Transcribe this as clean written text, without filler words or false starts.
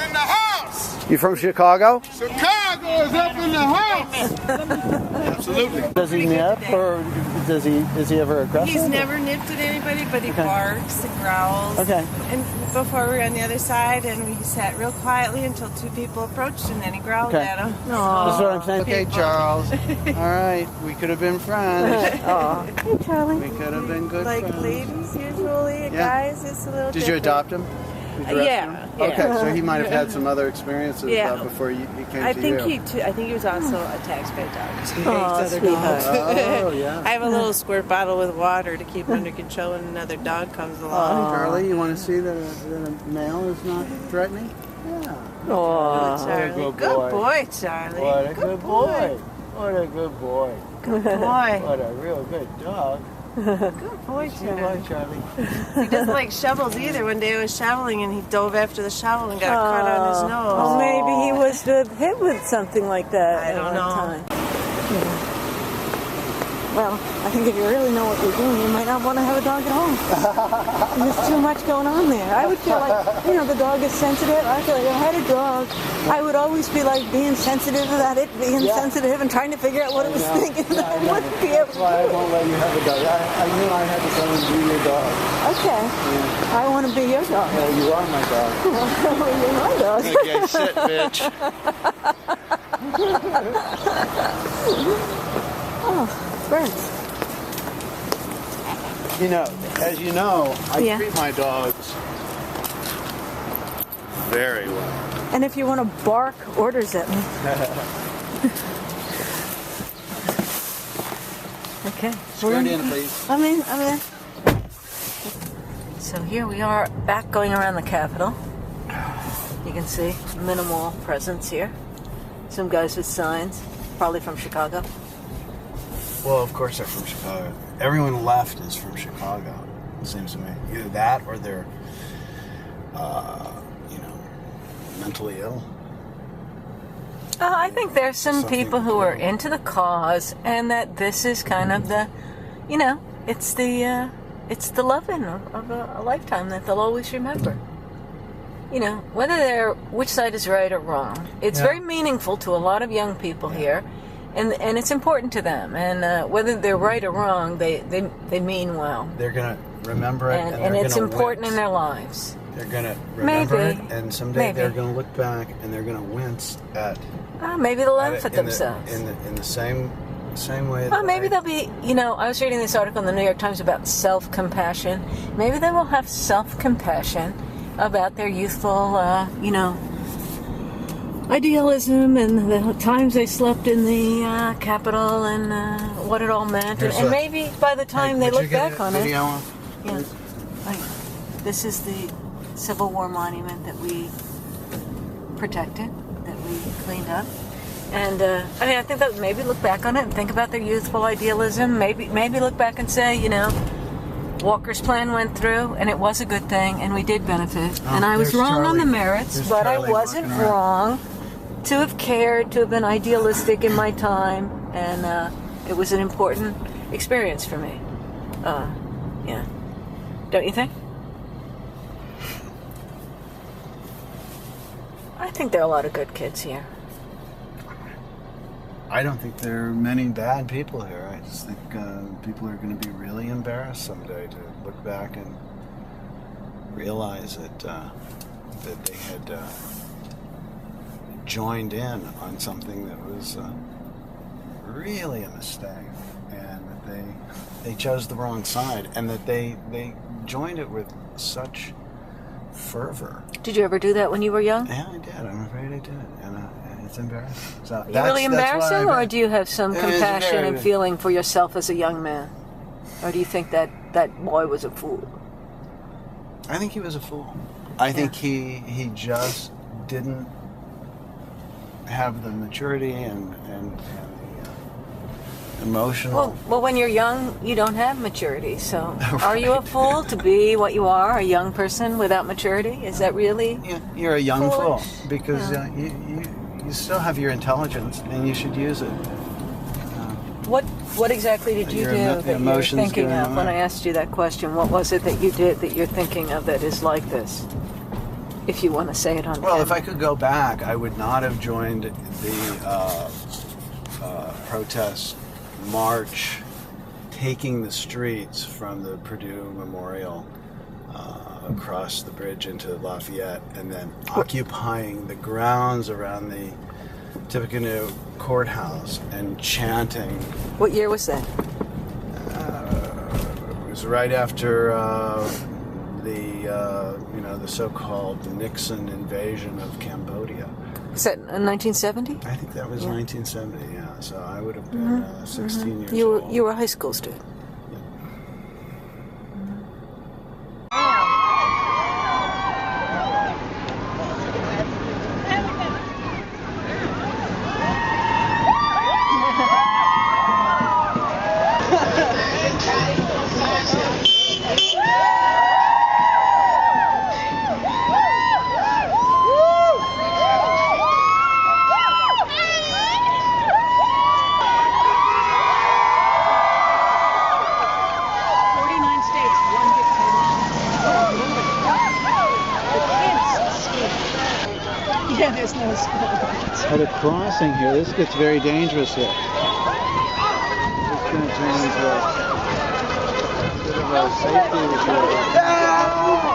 in the house. You from Chicago? Chicago is up in the house. Absolutely. Does he nip or is he ever aggressive? He's never nipped at anybody, but he barks and growls. Okay. And before we were on the other side, and we sat real quietly until two people approached, and then he growled at them. That's what I'm saying. Okay, Charles. All right, we could have been friends. Hey, Charlie. We could have been good Like friends. ladies usually, Yeah. guys, it's a little Did you different. adopt him? You dressed Yeah, him? yeah. Okay, so he might have had some other experiences before he came I to think you. I think he was also a taxpayer dog. He hates Oh, other dogs. Oh, yeah. I have a little squirt bottle with water to keep him under control when another dog comes along. Charlie, you want to see that a male is not threatening? Yeah. Oh, Charlie. good Good boy. boy, Charlie. What a good boy. What a good boy. Good boy. What a real good dog. Good boy, Good Charlie. boy, Charlie. He doesn't like shovels either. One day I was shoveling and he dove after the shovel and got a cut on his nose. Well, maybe he was hit with something like that I don't at one know. time. Well, I think if you really know what you're doing, you might not want to have a dog at home. There's too much going on there. I would feel like, the dog is sensitive. I feel like if I had a dog, I would always be like being sensitive about it, being sensitive and trying to figure out what it was thinking. I wouldn't be able That's why I to. won't let you have a dog. I knew I had to come and be your dog. Okay. I want to be your dog. Well, you are my dog. You're my dog. Okay, sit, bitch. Friends. As you know, I Yeah. treat my dogs very well. And if you want to bark orders at me. Okay. Skirt in, please. I'm in. So here we are back going around the Capitol. You can see minimal presence here. Some guys with signs, probably from Chicago. Well, of course they're from Chicago. Everyone left is from Chicago, it seems to me. Either that or they're, mentally ill. I think there's some Something, people who are into the cause, and that this is kind of the, it's the loving of a lifetime that they'll always remember. Which side is right or wrong. It's very meaningful to a lot of young people here, and it's important to them. And whether they're right or wrong, they mean well. They're going to remember it, And it's important in their lives. They're going to remember Maybe. it, and someday they're Maybe. going to look back and they're going to wince at Maybe they'll laugh it at themselves. in the same way. Well, maybe they'll be, I was reading this article in the New York Times about self-compassion. Maybe they will have self-compassion about their youthful, idealism and the times they slept in the Capitol and what it all meant. And maybe by the time they look back on it. This is the Civil War monument that we protected, that we cleaned up. And I think that maybe look back on it and think about their youthful idealism. Maybe look back and say, Walker's plan went through, and it was a good thing, and we did benefit. And I was wrong on the merits, but I wasn't wrong to have cared, to have been idealistic in my time, and it was an important experience for me. Don't you think? I think there are a lot of good kids here. I don't think there are many bad people here. I just think people are going to be really embarrassed someday to look back and realize that they had joined in on something that was really a mistake, and that they chose the wrong side, and that they joined it with such fervor. Did you ever do that when you were young? Yeah, I did. I'm afraid I did, and it's embarrassing. So You really embarrassing, or do you have some compassion and feeling for yourself as a young man? Or do you think that boy was a fool? I think he was a fool. I think he just didn't have the maturity and the emotional. Well, when you're young, you don't have maturity. So, are you a fool to be what you are, a young person without maturity? Is that really? Yeah, you're a young foolish? fool because you still have your intelligence and you should use it. What exactly did you do that you're thinking of when I asked you that question? What was it that you did that you're thinking of that is like this? if you want to say it on Well, camera. if I could go back, I would not have joined the protest march taking the streets from the Purdue Memorial across the bridge into Lafayette and then occupying the grounds around the Tippecanoe courthouse and chanting. What year was that? It was right after the so-called Nixon invasion of Cambodia. Was that in 1970? I think that was Yeah. 1970. Yeah, so I would have been 16 years You old. were a high school student. Yeah, there's no school. At a crossing here, this gets very dangerous here. It's going to turn into a bit of a safety issue.